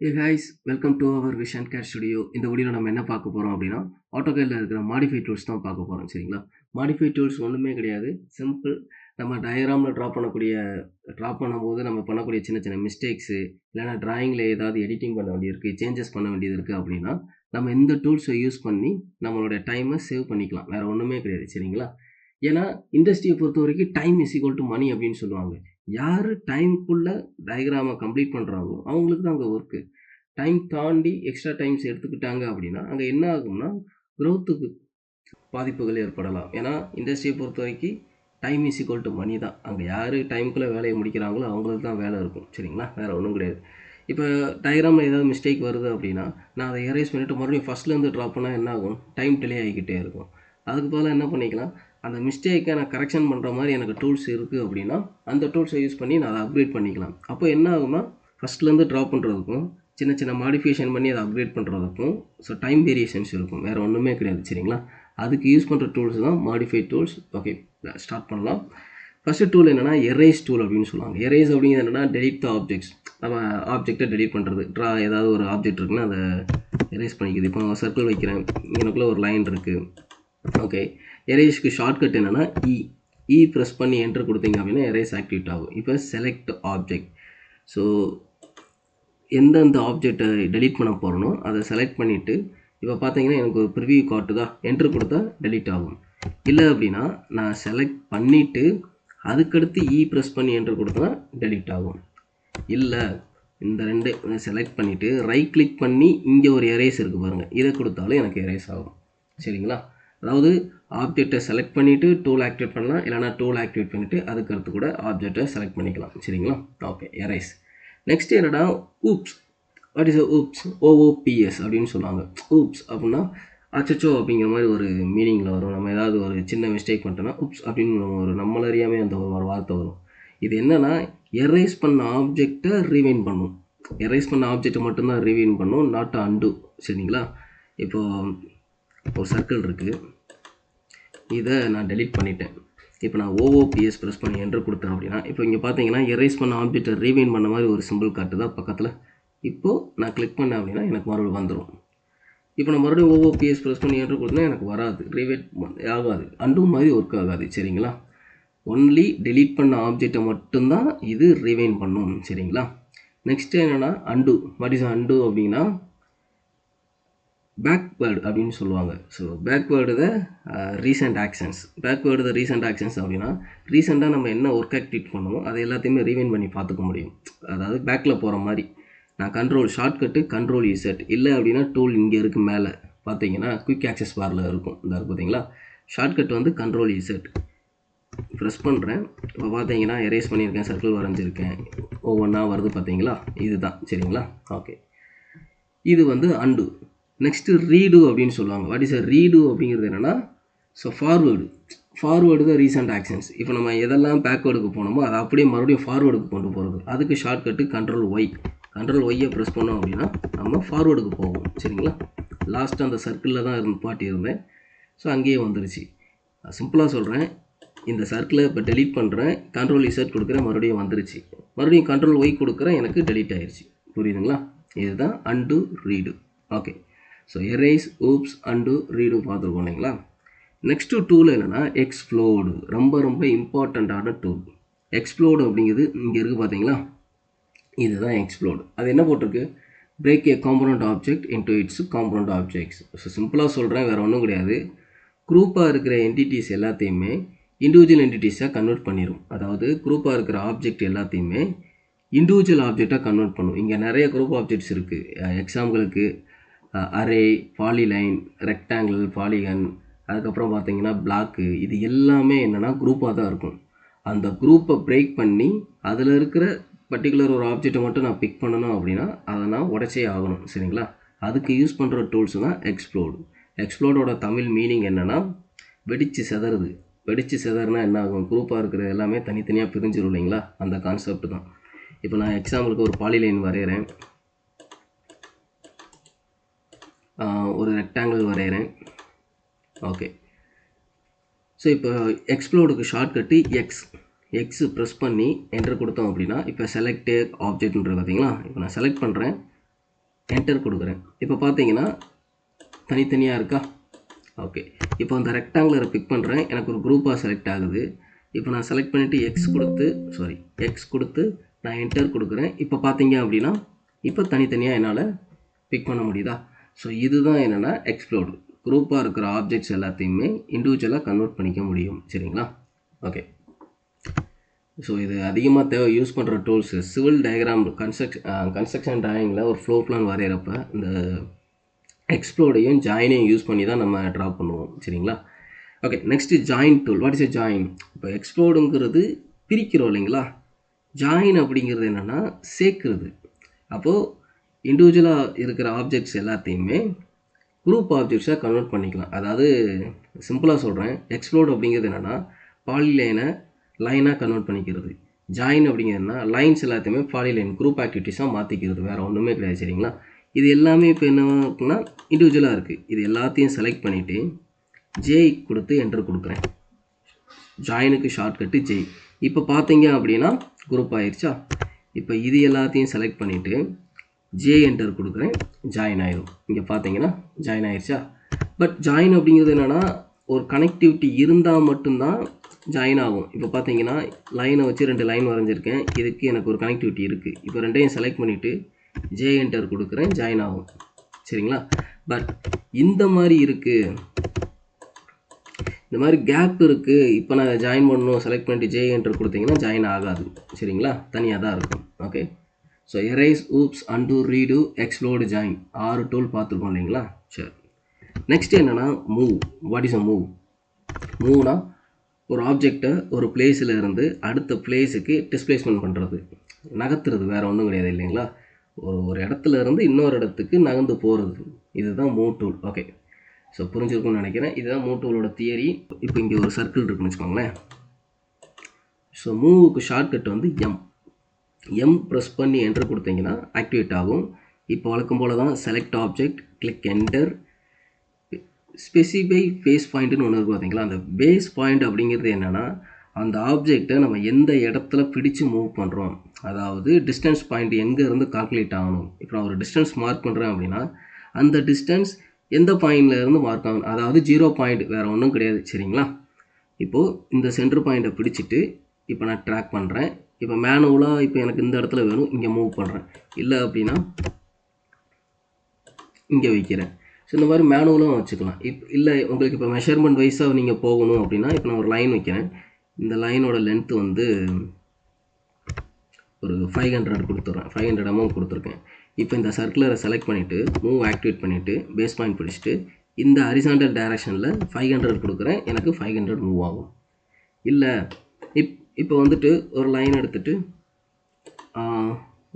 Hey guys, welcome to our Vision Cat Studio. இந்த வீடியோவில் நம்ம என்ன பார்க்க போகிறோம் அப்படின்னா ஆட்டோகேடில் இருக்கிற மாடிஃபை டூல்ஸ் தான் பார்க்க போகிறோம். சரிங்களா? மாடிஃபை டூல்ஸ் ஒன்றுமே கிடையாது, சிம்பிள். நம்ம டயக்ராமில் ட்ராப் பண்ணும்போது நம்ம பண்ணக்கூடிய சின்ன சின்ன மிஸ்டேக்ஸு, இல்லைனா டிராயிங்கில் ஏதாவது எடிட்டிங் பண்ண வேண்டியிருக்கு, சேஞ்சஸ் பண்ண வேண்டியது இருக்குது அப்படின்னா நம்ம இந்த டூல்ஸை யூஸ் பண்ணி நம்மளோட டைமை சேவ் பண்ணிக்கலாம். வேறு ஒன்றுமே கிடையாது. சரிங்களா? ஏன்னா இண்டஸ்ட்ரியை பொறுத்த வரைக்கும் டைம் இஸ் ஈக்குவல் டு மணி அப்படின்னு சொல்லுவாங்க. யார் டைம்குள்ளே டயக்ராமை கம்ப்ளீட் பண்ணுறாங்களோ அவங்களுக்கு தான் அங்கே ஒர்க்கு. டைம் தாண்டி எக்ஸ்ட்ரா டைம்ஸ் எடுத்துக்கிட்டாங்க அப்படின்னா அங்கே என்ன ஆகும்னா க்ரோத்துக்கு பாதிப்புகள் ஏற்படலாம். ஏன்னா இண்டஸ்ட்ரியை பொறுத்த வரைக்கும் டைம் இஸ் ஈக்குவல் டு மணி தான். அங்கே யார் டைமுக்குள்ளே வேலையை முடிக்கிறாங்களோ அவங்களுக்கு தான் வேலை இருக்கும். சரிங்களா? வேறு ஒன்றும் கிடையாது. இப்போ டயக்ராமில் ஏதாவது மிஸ்டேக் வருது அப்படின்னா நான் அதை எரேஸ் பண்ணிவிட்டு மறுபடியும் ஃபஸ்ட்லேருந்து ட்ராப் பண்ணால் என்ன ஆகும்? டைம் டிலே ஆகிக்கிட்டே இருக்கும். அதுக்கு பதிலாக என்ன பண்ணிக்கலாம், அந்த மிஸ்டேக்கை நான் கரெக்ஷன் பண்ணுற மாதிரி எனக்கு டூல்ஸ் இருக்குது அப்படின்னா அந்த டூல்ஸை யூஸ் பண்ணி நான் அதை அப்கிரேட் பண்ணிக்கலாம். அப்போ என்ன ஆகும்னா ஃபஸ்ட்லேருந்து ட்ராப் பண்ணுறதுக்கும் சின்ன சின்ன மாடிஃபிகேஷன் பண்ணி அதை அப்கிரேட் பண்ணுறதுக்கும் டைம் வேரியேஷன்ஸ் இருக்கும். வேறு ஒன்றுமே கிடையாது. சரிங்களா? அதுக்கு யூஸ் பண்ணுற டூல்ஸ் தான் மாடிஃபை டூல்ஸ். ஓகே, ஸ்டார்ட் பண்ணலாம். ஃபஸ்ட்டு டூல் என்னென்னா எரேஸ் டூல் அப்படின்னு சொல்லுவாங்க. எரேஸ் அப்படிங்கிறது என்னென்னா டெலிட் த ஆப்ஜெக்ட்ஸ். நம்ம ஆப்ஜெக்டை டெலிட் பண்ணுறது. ஏதாவது ஒரு ஆப்ஜெக்ட் இருக்குன்னா அதை எரேஸ் பண்ணிக்குது. இப்போ சர்க்கிள் வைக்கிறேன், எனக்குள்ளே ஒரு லைன் இருக்குது. ஓகே, எரேஸ்க்கு ஷார்ட்கட் என்னென்னா இ ப்ரெஸ் பண்ணி என்ட்ரு கொடுத்தீங்க அப்படின்னா எரேஸ் ஆக்டிவேட் ஆகும். இப்போ செலக்ட் ஆப்ஜெக்ட். ஸோ எந்தெந்த ஆப்ஜெக்டை டெலிட் பண்ண போகிறனோ அதை செலக்ட் பண்ணிவிட்டு இப்போ பார்த்தீங்கன்னா எனக்கு ஒரு ப்ரிவியூ காட்டுதா, என்ட்ரு கொடுத்தா டெலிட் ஆகும். இல்லை அப்படின்னா நான் செலக்ட் பண்ணிவிட்டு அதுக்கடுத்து ப்ரெஸ் பண்ணி என்ட்ரு கொடுத்தா டெலிட் ஆகும். இல்லை இந்த ரெண்டு செலக்ட் பண்ணிவிட்டு ரைட் கிளிக் பண்ணி இங்கே ஒரு எரேஸ் இருக்குது பாருங்கள், இதை கொடுத்தாலும் எனக்கு எரேஸ் ஆகும். சரிங்களா? அதாவது ஆப்ஜெக்டை செலக்ட் பண்ணிவிட்டு டூல் ஆக்டிவேட் பண்ணலாம், இல்லைனா டூல் ஆக்டிவேட் பண்ணிவிட்டு அதுக்கடுத்து கூட ஆப்ஜெக்டை செலக்ட் பண்ணிக்கலாம். சரிங்களா? Okay, erase. நெக்ஸ்ட் என்னடா oops. What is oops? OOPS அப்படின்னு சொல்லுவாங்க. ஊப்ஸ் அப்படின்னா அச்சச்சோ அப்படிங்கிற மாதிரி ஒரு மீனிங்கில் வரும். நம்ம ஏதாவது ஒரு சின்ன மிஸ்டேக் பண்ணிட்டோன்னா ஊப்ஸ் அப்படின்னு ஒரு நம்மளறியாமே அந்த ஒரு வார்த்தை வரும். இது என்னென்னா எரேஸ் பண்ண ஆப்ஜெக்டை ரீவைண்ட் பண்ணும். எரேஸ் பண்ண ஆப்ஜெக்டை மட்டும்தான் ரீவைண்ட் பண்ணும், நாட் அண்டு. சரிங்களா? இப்போது ஒரு சர்க்கிள் இருக்குது, இதை நான் டெலிட் பண்ணிட்டேன். இப்போ நான் OOPS ப்ரெஸ் பண்ணி என்ட்ரு கொடுத்தேன் அப்படின்னா இப்போ இங்கே பார்த்தீங்கன்னா எரேஸ் பண்ண ஆப்ஜெக்டை ரீவைண்ட் பண்ண மாதிரி ஒரு சிம்பிள் காட்டுதா பக்கத்தில். இப்போது நான் கிளிக் பண்ணேன் அப்படின்னா எனக்கு மறுபடியும் வந்துடும். இப்போ நான் மறுபடியும் OOPS ப்ரெஸ் பண்ணி என்ட்ரு கொடுத்தா எனக்கு வராது, ரீவைண்ட் ஆகாது, அண்டு மாதிரி ஒர்க் ஆகாது. சரிங்களா? ஒன்லி டெலீட் பண்ண ஆப்ஜெக்டை மட்டும்தான் இது ரீவைண்ட் பண்ணும். சரிங்களா? நெக்ஸ்ட் என்னென்னா அண்டு. வாட் இஸ் அண்டு அப்படின்னா பேக்வேர்டு அப்படின்னு சொல்லுவாங்க. ஸோ பேக்வேர்டு த ரீசெண்ட் ஆக்ஷன்ஸ். பேக்வேர்டு த ரீசெண்ட் ஆக்ஷன்ஸ் அப்படின்னா ரீசெண்டாக நம்ம என்ன ஒர்க் ஆக்டிவேட் பண்ணுமோ அதை எல்லாத்தையுமே ரீவைண்ட் பண்ணி பார்த்துக்க முடியும். அதாவது பேக்கில் போகிற மாதிரி. நான் ஷார்ட்கட்டு கண்ட்ரோல் இசட். இல்லை அப்படின்னா டூல் இங்கே இருக்குது மேலே பார்த்தீங்கன்னா குயிக் ஆக்சஸ் பாரில் இருக்கும். இந்த இருக்குது பார்த்தீங்களா, ஷார்ட்கட் வந்து கண்ட்ரோல் இசட். ப்ரெஸ் பண்ணுறேன். இப்போ பார்த்தீங்கன்னா எரேஸ் பண்ணியிருக்கேன், சர்க்கிள் வரைஞ்சிருக்கேன், ஒவ்வொன்றா வருது பார்த்தீங்களா, இதுதான். சரிங்களா? ஓகே, இது வந்து அண்டு. நெக்ஸ்ட்டு ரீடு அப்படின்னு சொல்லுவாங்க. வாட் இஸ் ரீடு அப்படிங்கிறது என்னென்னா ஸோ ஃபார்வேர்டு தான் ரீசெண்ட் ஆக்ஷன்ஸ். இப்போ நம்ம எதெல்லாம் பேக்வேர்டுக்கு போனோமோ அதை அப்படியே மறுபடியும் ஃபார்வேர்டுக்கு கொண்டு போகிறது. அதுக்கு ஷார்ட்கட்டு கண்ட்ரோல் ஒய்யை ப்ரெஸ் பண்ணோம் அப்படின்னா நம்ம ஃபார்வேர்டுக்கு போவோம். சரிங்களா? லாஸ்ட்டு அந்த சர்க்கிளில் தான் இருந்தேன். ஸோ அங்கேயே வந்துருச்சு. சிம்பிளாக சொல்கிறேன், இந்த சர்க்கிளை இப்போ டெலீட் பண்ணுறேன், கண்ட்ரோல் இசட் கொடுக்குறேன், மறுபடியும் வந்துருச்சு. மறுபடியும் கண்ட்ரோல் ஒய் கொடுக்குறேன், எனக்கு டெலீட் ஆயிடுச்சு. புரியுதுங்களா? இதுதான் and read. Okay, so erase, oops, and, read பார்த்துருக்கோம் இல்லைங்களா? நெக்ஸ்ட்டு டூல் என்னென்னா எக்ஸ்ப்ளோடு. ரொம்ப ரொம்ப இம்பார்ட்டண்ட்டான டூல். எக்ஸ்ப்ளோடு அப்படிங்கிறது இங்கே இருக்குது பார்த்தீங்களா, இதுதான் எக்ஸ்ப்ளோடு. அது என்ன போட்டிருக்கு? Break a component object into its component objects. So சிம்பிளாக சொல்கிறேன், வேறு ஒன்றும் கிடையாது. குரூப்பாக இருக்கிற என்டிட்டிஸ் எல்லாத்தையுமே இண்டிவிஜுவல் என்டிட்டிஸாக கன்வெர்ட் பண்ணிடும். அதாவது குரூப்பாக இருக்கிற ஆப்ஜெக்ட் எல்லாத்தையுமே இண்டிவிஜுவல் ஆப்ஜெக்டாக கன்வெர்ட் பண்ணும். இங்கே நிறைய குரூப் ஆப்ஜெக்ட்ஸ் இருக்குது. எக்ஸாம்பிளுக்கு அரே, பாலிலைன், ரெக்டாங்கிள், பாலிகன், அதுக்கப்புறம் பார்த்தீங்கன்னா பிளாக்கு, இது எல்லாமே என்னென்னா குரூப்பாக தான் இருக்கும். அந்த குரூப்பை பிரேக் பண்ணி அதில் இருக்கிற பர்டிகுலர் ஒரு ஆப்ஜெக்டை மட்டும் நான் பிக் பண்ணணும் அப்படின்னா அதை நான் உடச்சே ஆகணும். சரிங்களா? அதுக்கு யூஸ் பண்ணுற டூல்ஸ் தான் எக்ஸ்ப்ளோடு. எக்ஸ்ப்ளோடோட தமிழ் மீனிங் என்னென்னா வெடித்து செதறுது. வெடித்து செதறுனா என்ன ஆகும்? குரூப்பாக இருக்கிற எல்லாமே தனித்தனியாக பிரிஞ்சிடும் இல்லைங்களா, அந்த கான்செப்ட் தான். இப்போ நான் எக்ஸாம்பிளுக்கு ஒரு பாலிலைன் வரைகிறேன், ஒரு ரெக்டாங்கிள் வரைகிறேன். ஓகே, ஸோ இப்போ எக்ஸ்ப்ளோடுக்கு ஷார்ட்கட்டு எக்ஸ் ப்ரெஸ் பண்ணி என்ட்ரு கொடுத்தோம் அப்படின்னா இப்போ செலக்ட் ஆப்ஜெக்ட்ன்றது பார்த்தீங்களா. இப்போ நான் செலக்ட் பண்ணுறேன், என்டர் கொடுக்குறேன். இப்போ பார்த்தீங்கன்னா தனித்தனியாக இருக்கா? ஓகே. இப்போ அந்த ரெக்டாங்குலரை பிக் பண்ணுறேன். எனக்கு ஒரு குரூப்பாக செலக்ட் ஆகுது. இப்போ நான் செலக்ட் பண்ணிவிட்டு எக்ஸ் கொடுத்து நான் என்டர் கொடுக்குறேன். இப்போ பார்த்தீங்க அப்படின்னா இப்போ தனித்தனியாக என்னால் பிக் பண்ண முடியுதா? ஸோ இதுதான் என்னென்னா எக்ஸ்ப்ளோர்டு. குரூப்பாக இருக்கிற ஆப்ஜெக்ட்ஸ் எல்லாத்தையுமே இண்டிவிஜுவலாக கன்வெர்ட் பண்ணிக்க முடியும். சரிங்களா? ஓகே. ஸோ இது அதிகமாக யூஸ் பண்ணுற டூல்ஸு சிவில் டயக்ராம் கன்ஸ்ட்ரக்ஷன் டிராயிங்கில் ஒரு ஃப்ளோ பிளான் வரைகிறப்ப இந்த எக்ஸ்ப்ளோர்டையும் ஜாயினையும் யூஸ் பண்ணி தான் நம்ம ட்ரா பண்ணுவோம். சரிங்களா? Okay. Next join tool. What is a join? இப்போ எக்ஸ்ப்ளோர்டுங்கிறது பிரிக்கிறோம் இல்லைங்களா? ஜாயின் அப்படிங்கிறது என்னென்னா சேர்க்குறது. அப்போது இண்டிவிஜுவலாக இருக்கிற ஆப்ஜெக்ட்ஸ் எல்லாத்தையுமே குரூப் ஆப்ஜெக்ட்ஸாக கன்வெர்ட் பண்ணிக்கலாம். அதாவது சிம்பிளாக சொல்கிறேன், எக்ஸ்ப்ளோர்டு அப்படிங்கிறது என்னென்னா பாலிலைனை லைனாக கன்வெர்ட் பண்ணிக்கிறது. ஜாயின் அப்படிங்கிறதுனா லைன்ஸ் எல்லாத்தையுமே பாலிலைன் குரூப் ஆக்டிவிட்டீஸாக மாற்றிக்கிறது. வேறு ஒன்றுமே கிடையாது. சரிங்களா? இது எல்லாமே இப்போ என்ன இருக்குன்னா இண்டிவிஜுவலாக இருக்குது. இது எல்லாத்தையும் செலக்ட் பண்ணிவிட்டு ஜே கொடுத்து என்டர் கொடுக்குறேன். ஜாயினுக்கு ஷார்ட்கட்டு ஜே. இப்போ பார்த்தீங்க அப்படின்னா குரூப் ஆயிடுச்சா? இப்போ இது எல்லாத்தையும் செலக்ட் பண்ணிவிட்டு ஜே என்டர் கொடுக்குறேன். ஜாயின் ஆயிடும். இங்கே பார்த்தீங்கன்னா ஜாயின் ஆயிடுச்சா? பட் ஜாயின் அப்படிங்கிறது என்னென்னா ஒரு கனெக்டிவிட்டி இருந்தால் மட்டும்தான் ஜாயின் ஆகும். இப்போ பார்த்தீங்கன்னா லைனை வச்சு 2 லைன் வரைஞ்சிருக்கேன். இதுக்கு எனக்கு ஒரு கனெக்டிவிட்டி இருக்குது. இப்போ ரெண்டையும் செலக்ட் பண்ணிவிட்டு ஜே என்டர் கொடுக்குறேன். ஜாயின் ஆகும். சரிங்களா? பட் இந்த மாதிரி இருக்குது, இந்த மாதிரி கேப் இருக்குது. இப்போ நான் ஜாயின் பண்ணணும் செலக்ட் பண்ணிட்டு ஜே என்டர் கொடுத்தீங்கன்னா ஜாயின் ஆகாது. சரிங்களா? தனியாக தான் இருக்கும். Okay. So erase, oops, undo, redo, explode, join 6 tool பார்த்துருக்கோம் இல்லைங்களா? சரி. நெக்ஸ்ட் என்னென்னா move. What is a move? மூவ்னா ஒரு ஆப்ஜெக்டை ஒரு பிளேஸில் இருந்து அடுத்த பிளேஸுக்கு டிஸ்பிளேஸ்மெண்ட் பண்ணுறது, நகர்த்துறது. வேறு ஒன்றும் கிடையாது இல்லைங்களா? ஒரு இடத்துல இருந்து இன்னொரு இடத்துக்கு நகர்ந்து போகிறது. இதுதான் மூவ் டூல். ஓகே. ஸோ புரிஞ்சிருக்கும்னு நினைக்கிறேன். இதுதான் மூவ் டூலோட தியரி. இப்போ இங்கே ஒரு சர்க்கிள் இருக்குன்னு வச்சுக்கோங்களேன். ஸோ மூவுக்கு ஷார்ட்கட் வந்து எம் ப்ரெஸ் பண்ணி என்டர் கொடுத்தீங்கன்னா ஆக்டிவேட் ஆகும். இப்போ வழக்கம் போல தான் select object, click enter, specify base பாயிண்ட்டுன்னு ஒன்று இருக்கும் பார்த்தீங்களா? அந்த பேஸ் பாயிண்ட் அப்படிங்கிறது என்னென்னா அந்த ஆப்ஜெக்டை நம்ம எந்த இடத்துல பிடிச்சு மூவ் பண்ணுறோம், அதாவது டிஸ்டன்ஸ் பாயிண்ட் எங்கே இருந்து கால்குலேட் ஆகணும். இப்போ நான் ஒரு டிஸ்டன்ஸ் மார்க் பண்ணுறேன் அப்படின்னா அந்த டிஸ்டன்ஸ் எந்த பாயிண்டில் இருந்து மார்க் ஆகணும், அதாவது 0 பாயிண்ட், வேறு ஒன்றும் கிடையாது. சரிங்களா? இப்போது இந்த சென்டர் பாயிண்ட்டை பிடிச்சிட்டு இப்போ நான் ட்ராக் பண்ணுறேன். இப்போ மேனுவலாக இப்போ எனக்கு இந்த இடத்துல வேணும், இங்கே மூவ் பண்ணுறேன். இல்லை அப்படின்னா இங்கே வைக்கிறேன். ஸோ இந்த மாதிரி மேனுவலும் வச்சுக்கலாம். இல்லை உங்களுக்கு இப்போ மெஷர்மெண்ட் வைஸாக நீங்கள் போகணும் அப்படின்னா இப்போ நான் ஒரு லைன் வைக்கிறேன். இந்த லைனோட லென்த்து வந்து ஒரு 500 கொடுத்துட்றேன். 500 அமௌண்ட் கொடுத்துருக்கேன். இப்போ இந்த சர்க்குலரை செலக்ட் பண்ணிவிட்டு மூவ் ஆக்டிவேட் பண்ணிவிட்டு பேஸ் பாயிண்ட் பிடிச்சிட்டு இந்த ஹரிசாண்டல் டைரக்ஷனில் 500 கொடுக்குறேன். எனக்கு 500 மூவ் ஆகும். இல்லை இப்போ வந்துட்டு ஒரு லைன் எடுத்துகிட்டு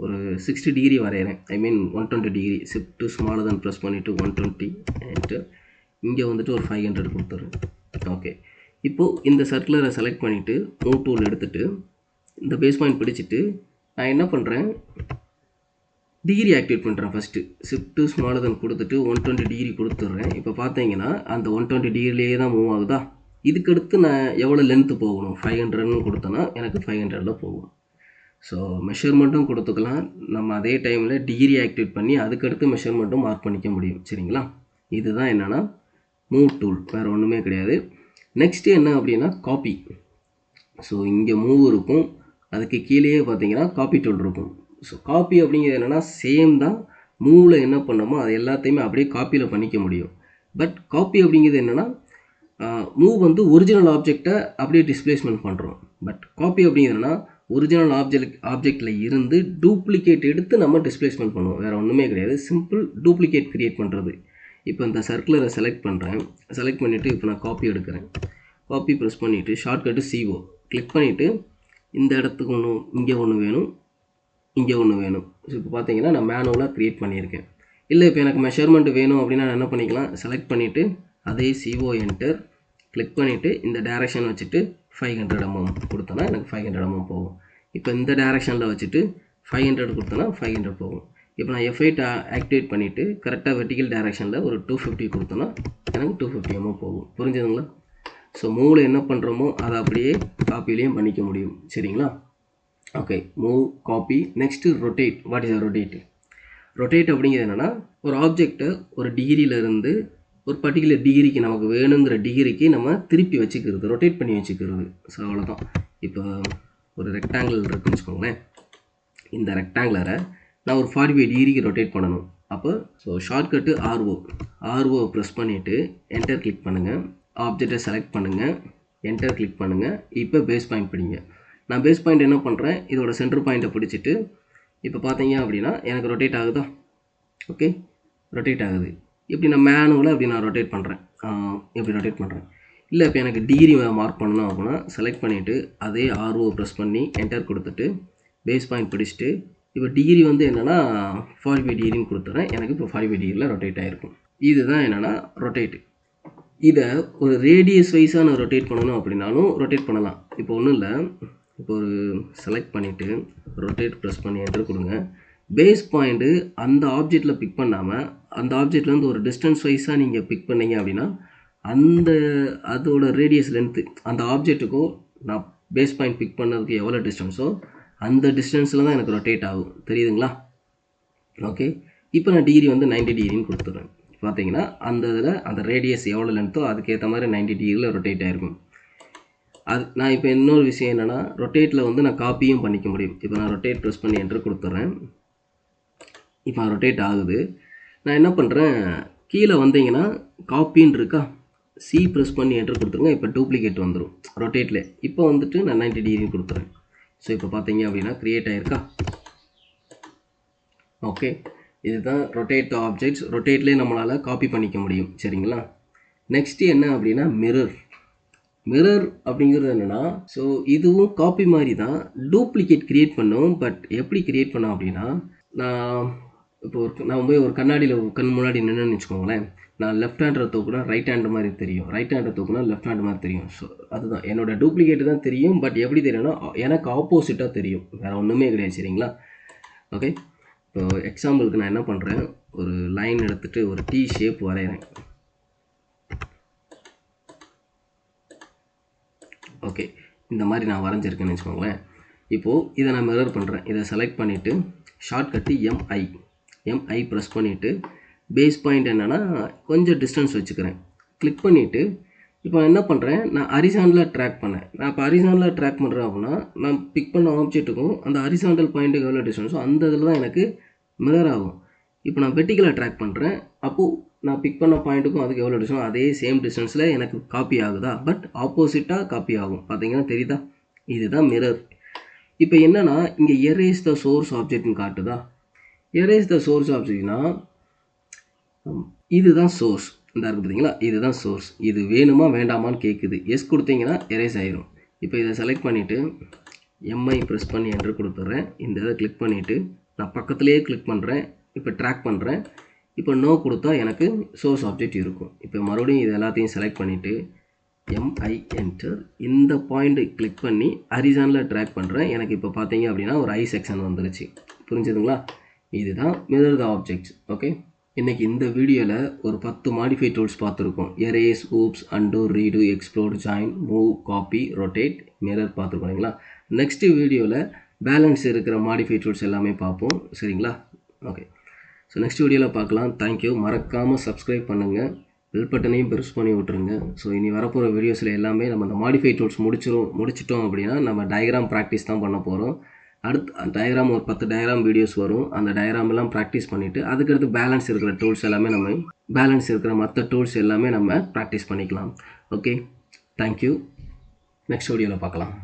ஒரு 60 டிகிரி வரைகிறேன். ஐ மீன் 120 degree. Shift smaller than press பண்ணிவிட்டு 120 என்டர். இங்கே வந்துட்டு ஒரு 500 கொடுத்துட்றேன். ஓகே. இப்போது இந்த சர்க்குலரை செலக்ட் பண்ணிவிட்டு மூவ் டூல் எடுத்துகிட்டு இந்த பேஸ் பாயிண்ட் பிடிச்சிட்டு நான் என்ன பண்ணுறேன், டிகிரி ஆக்டிவேட் பண்ணுறேன். ஃபஸ்ட்டு ஷிஃப்ட் ஸ்மாலர் தென் கொடுத்துட்டு 120 டிகிரி கொடுத்துட்றேன். இப்போ பார்த்தீங்கன்னா அந்த 120 டிகிரிலேயே தான் மூவ் ஆகுதா? இதுக்கடுத்து நான் எவ்வளோ லென்த்து போகணும், 500ன்னு கொடுத்தேன்னா எனக்கு 500ல் போகும். ஸோ மெஷர்மெண்ட்டும் கொடுத்துக்கலாம். நம்ம அதே டைமில் டிகிரி ஆக்டிவேட் பண்ணி அதுக்கடுத்து மெஷர்மெண்ட்டும் மார்க் பண்ணிக்க முடியும். சரிங்களா? இதுதான் என்னென்னா மூவ் டூல், வேறு ஒன்றுமே கிடையாது. நெக்ஸ்ட்டு என்ன அப்படின்னா காப்பி. ஸோ இங்கே மூவ் இருக்கும், அதுக்கு கீழேயே பார்த்தீங்கன்னா காப்பி டூல் இருக்கும். ஸோ காப்பி அப்படிங்கிறது என்னென்னா சேம் தான், மூவில் என்ன பண்ணோமோ அது எல்லாத்தையுமே அப்படியே காப்பியில் பண்ணிக்க முடியும். பட் காப்பி அப்படிங்கிறது என்னென்னா மூவ் வந்து ஒரிஜினல் ஆப்ஜெக்டை அப்படியே டிஸ்பிளேஸ்மெண்ட் பண்ணுறோம். பட் காப்பி அப்படிங்கிறதுனா ஒரிஜினல் ஆப்ஜெக்டில் இருந்து டூப்ளிகேட் எடுத்து நம்ம டிஸ்பிளேஸ்மெண்ட் பண்ணுவோம். வேறு ஒன்றுமே கிடையாது. சிம்பிள் டூப்ளிகேட் க்ரியேட் பண்ணுறது. இப்போ இந்த சர்க்குலரை செலக்ட் பண்ணுறேன். செலக்ட் பண்ணிவிட்டு இப்போ நான் காப்பி எடுக்கிறேன். காப்பி ப்ரெஸ் பண்ணிவிட்டு ஷார்ட்கட்டு CO கிளிக் பண்ணிவிட்டு இந்த இடத்துக்கு இங்கே ஒன்று வேணும், இங்கே ஒன்று வேணும். ஸோ இப்போ பார்த்தீங்கன்னா நான் மேனுவலாக க்ரியேட் பண்ணியிருக்கேன். இல்லை இப்போ எனக்கு மெஷர்மெண்ட் வேணும் அப்படின்னா நான் என்ன பண்ணிக்கலாம், செலக்ட் பண்ணிவிட்டு அதே CO என்டர் கிளிக் பண்ணிவிட்டு இந்த டைரக்ஷன் வச்சுட்டு 500 mm கொடுத்தோன்னா எனக்கு 500 mm போகும். இப்போ இந்த டைரக்ஷனில் வச்சுட்டு 500 கொடுத்தோன்னா 500 போகும். இப்போ நான் F8 ஆக்டிவேட் பண்ணிவிட்டு கரெக்டாக வெர்டிக்கல் டைரக்ஷனில் ஒரு 250 கொடுத்தோன்னா எனக்கு 250 mm போகும். புரிஞ்சுதுங்களா? ஸோ மூவில் என்ன பண்ணுறோமோ அதை அப்படியே காப்பிலையும் பண்ணிக்க முடியும். சரிங்களா? Okay. Move, copy. Next rotate. What is a rotate? Rotate அப்படிங்கிறது என்னென்னா ஒரு ஆப்ஜெக்டை ஒரு டிகிரியிலேருந்து ஒரு பர்டிகுலர் டிகிரிக்கு நமக்கு வேணுங்கிற டிகிரிக்கு நம்ம திருப்பி வச்சுக்கிறது, ரொட்டேட் பண்ணி வச்சுக்கிறது. ஸோ அவ்வளோதான். இப்போ ஒரு ரெக்டாங்கிள் இருக்குன்னு வச்சுக்கோங்களேன். இந்த ரெக்டாங்குலரை நான் ஒரு 45 டிகிரிக்கு ரொட்டேட் பண்ணணும். அப்போ ஸோ ஷார்ட்கட்டு ஆர்ஓ ப்ரெஸ் பண்ணிவிட்டு என்டர் கிளிக் பண்ணுங்கள். ஆப்ஜெக்டை செலக்ட் பண்ணுங்கள், என்டர் கிளிக் பண்ணுங்கள். இப்போ பேஸ் பாயிண்ட் பிடிங்க. நான் பேஸ் பாயிண்ட் என்ன பண்ணுறேன், இதோட சென்டர் பாயிண்ட்டை பிடிச்சிட்டு இப்போ பார்த்தீங்க அப்படின்னா எனக்கு ரொட்டேட் ஆகுதா? ஓகே, ரொட்டேட் ஆகுது. இப்படி நான் மேனுவலாக அப்படி நான் ரொட்டேட் பண்ணுறேன். எப்படி ரொட்டேட் பண்ணுறேன். இல்லை இப்போ எனக்கு டிகிரி மார்க் பண்ணணும் அப்படின்னா செலக்ட் பண்ணிவிட்டு அதே ஆர்ஓ ப்ரெஸ் பண்ணி என்டர் கொடுத்துட்டு பேஸ் பாயிண்ட் பிடிச்சிட்டு இப்போ டிகிரி வந்து என்னென்னா 45 டிகிரின்னு கொடுத்துட்றேன். எனக்கு இப்போ 45 டிகிரியில் ரொட்டேட் ஆகிருக்கும். இதுதான் என்னென்னா ரொட்டேட்டு. இதை ஒரு ரேடியஸ் வைஸாக நான் ரொட்டேட் பண்ணணும் அப்படின்னாலும் ரொட்டேட் பண்ணலாம். இப்போ ஒன்றும் இல்லை, இப்போ ஒரு செலக்ட் பண்ணிவிட்டு ரொட்டேட் ப்ரெஸ் பண்ணி என்டர் கொடுங்க. பேஸ் பாயிண்ட்டு அந்த ஆப்ஜெக்டில் பிக் பண்ணாமல் அந்த ஆப்ஜெக்ட்லேருந்து ஒரு டிஸ்டன்ஸ் வைஸாக நீங்கள் பிக் பண்ணீங்க அப்படின்னா அதோட ரேடியஸ் லென்த்து அந்த ஆப்ஜெக்ட்டுக்கும் நான் பேஸ் பாயிண்ட் பிக் பண்ணதுக்கு எவ்வளோ டிஸ்டன்ஸோ அந்த டிஸ்டன்ஸில் தான் எனக்கு ரொட்டேட் ஆகும். தெரியுதுங்களா? ஓகே, இப்போ நான் டிகிரி வந்து 90 டிகிரின்னு கொடுத்துட்றேன். பார்த்தீங்கன்னா அந்த இதில் அந்த ரேடியஸ் எவ்வளோ லென்த்தோ அதுக்கேற்ற மாதிரி 90 டிகிரியில் ரொட்டேட் ஆகிருக்கும். அது நான் இப்போ இன்னொரு விஷயம் என்னென்னா ரொட்டேட்டில் வந்து நான் காப்பியும் பண்ணிக்க முடியும். இப்போ நான் ரொட்டேட் ப்ரெஸ் பண்ணி என்டர் கொடுத்துட்றேன். இப்போ ரொட்டேட் ஆகுது. நான் என்ன பண்ணுறேன், கீழே வந்தீங்கன்னா காப்பின்னு இருக்கா, சி ப்ரெஸ் பண்ணி என்டர் கொடுத்துருங்க. இப்போ டூப்ளிகேட் வந்துடும் ரொட்டேட்டில். இப்போ வந்துட்டு நான் 90 டிகிரி கொடுத்துறேன். ஸோ இப்போ பார்த்தீங்க அப்படின்னா க்ரியேட் ஆகிருக்கா? ஓகே, இதுதான் ரொட்டேட் ஆப்ஜெக்ட்ஸ். ரொட்டேட்லேயே நம்மளால் காப்பி பண்ணிக்க முடியும். சரிங்களா? நெக்ஸ்ட்டு என்ன அப்படின்னா மிரர் அப்படிங்கிறது என்னென்னா, ஸோ இதுவும் காப்பி மாதிரி தான், டூப்ளிகேட் க்ரியேட் பண்ணும். பட் எப்படி க்ரியேட் பண்ணோம் அப்படின்னா, நான் போய் ஒரு கண்ணாடியில் கண் முன்னாடி நின்றுன்னு வச்சுக்கோங்களேன். நான் லெஃப்ட் ஹேண்டரை தூக்குனா ரைட் ஹேண்ட் மாதிரி தெரியும், ரைட் ஹேண்டை தூக்குனா லெஃப்ட் ஹேண்ட் மாதிரி தெரியும். ஸோ அதுதான் என்னோட டூப்ளிகேட் தான் தெரியும். பட் எப்படி தெரியும்னா எனக்கு ஆப்போசிட்டாக தெரியும், வேறு ஒன்றுமே கிடையாது. சரிங்களா? ஓகே, இப்போ எக்ஸாம்பிளுக்கு நான் என்ன பண்ணுறேன், ஒரு லைன் எடுத்துகிட்டு ஒரு டி ஷேப் வரைகிறேன். ஓகே, இந்த மாதிரி நான் வரைஞ்சிருக்கேன்னு வச்சுக்கோங்களேன். இப்போது இதை நான் மிரர் பண்ணுறேன். இதை செலக்ட் பண்ணிவிட்டு ஷார்ட்கட்டு எம்ஐ ப்ரெஸ் பண்ணிவிட்டு பேஸ் பாயிண்ட் என்னென்னா கொஞ்சம் டிஸ்டன்ஸ் வச்சுக்கிறேன். கிளிக் பண்ணிவிட்டு இப்போ என்ன பண்ணுறேன், நான் ஹரிசாண்டலாக ட்ராக் பண்ணேன். நான் இப்போ ஹரிசாண்டலாக ட்ராக் பண்ணுறேன் அப்படின்னா நான் பிக் பண்ண ஆப்ஜெக்ட்டுக்கும் அந்த ஹரிசாண்டல் பாயிண்ட்டுக்கு எவ்வளோ டிஸ்டன்ஸோ அந்த இதில் தான் எனக்கு மிரர் ஆகும். இப்போ நான் வெர்டிகலாக ட்ராக் பண்ணுறேன். அப்போது நான் பிக் பண்ண பாயிண்ட்டுக்கும் அதுக்கு எவ்வளோ டிஸ்டன்ஸ் அதே சேம் டிஸ்டன்ஸில் எனக்கு காப்பி ஆகுதா? பட் ஆப்போசிட்டாக காப்பி ஆகும். பார்த்தீங்கன்னா தெரியுதா? இதுதான் மிரர். இப்போ என்னென்னா இங்கே எரேஸ் த சோர்ஸ் ஆப்ஜெக்ட்னு காட்டுதா? எரேஸ் த சோர்ஸ் ஆப்ஜெக்ட்னா இதுதான் சோர்ஸ். இந்த இருக்குது பார்த்தீங்களா, இதுதான் சோர்ஸ். இது வேணுமா வேண்டாமான்னு கேட்குது. எஸ் கொடுத்தீங்கன்னா எரேஸ் ஆயிரும். இப்போ இதை செலக்ட் பண்ணிவிட்டு எம்ஐ ப்ரெஸ் பண்ணி என்டர் கொடுத்துட்றேன். இந்த இதை கிளிக் பண்ணிவிட்டு நான் பக்கத்துலேயே கிளிக் பண்ணுறேன். இப்போ ட்ராக் பண்ணுறேன். இப்போ நோ கொடுத்தா எனக்கு சோர்ஸ் ஆப்ஜெக்ட் இருக்கும். இப்போ மறுபடியும் இது எல்லாத்தையும் செலக்ட் பண்ணிவிட்டு எம்ஐ என்டர் இந்த பாயிண்ட்டை கிளிக் பண்ணி ஹரிசாண்டலாக ட்ராக் பண்ணுறேன். எனக்கு இப்போ பார்த்தீங்க அப்படின்னா ஒரு ஐ செக்ஷன் வந்துருச்சு. புரிஞ்சுதுங்களா? இதுதான் மிரர் த ஆப்ஜெக்ட்ஸ். ஓகே, இன்றைக்கி இந்த வீடியோவில் ஒரு 10 மாடிஃபை டூல்ஸ் பார்த்துருக்கோம். Erase, oops, undo, redo, explode, join, move, copy, rotate, mirror பார்த்துருக்கோம் இல்லைங்களா? நெக்ஸ்ட்டு வீடியோவில் பேலன்ஸ் இருக்கிற மாடிஃபை டூல்ஸ் எல்லாமே பார்ப்போம். சரிங்களா? ஓகே, ஸோ நெக்ஸ்ட் வீடியோவில் பார்க்கலாம். தேங்க்யூ. மறக்காமல் சப்ஸ்கிரைப் பண்ணுங்கள், பெல் பட்டனையும் ப்ரெஸ் பண்ணி விட்ருங்க. ஸோ இனி வரப்போகிற வீடியோஸில் எல்லாமே நம்ம இந்த மாடிஃபை டூல்ஸ் முடிச்சிட்டோம் அப்படின்னா நம்ம டயக்ராம் ப்ராக்டிஸ் தான் பண்ண போகிறோம். அடுத்து டயக்ராம் ஒரு 10 டயக்ராம் வீடியோஸ் வரும். அந்த டயக்ராம் எல்லாம் ப்ராக்டிஸ் பண்ணிவிட்டு அதுக்கடுத்து பேலன்ஸ் இருக்கிற டூல்ஸ் எல்லாமே பேலன்ஸ் இருக்கிற மற்ற டூல்ஸ் எல்லாமே நம்ம ப்ராக்டிஸ் பண்ணிக்கலாம். Okay, thank you. நெக்ஸ்ட் வீடியோவில் பார்க்கலாம்.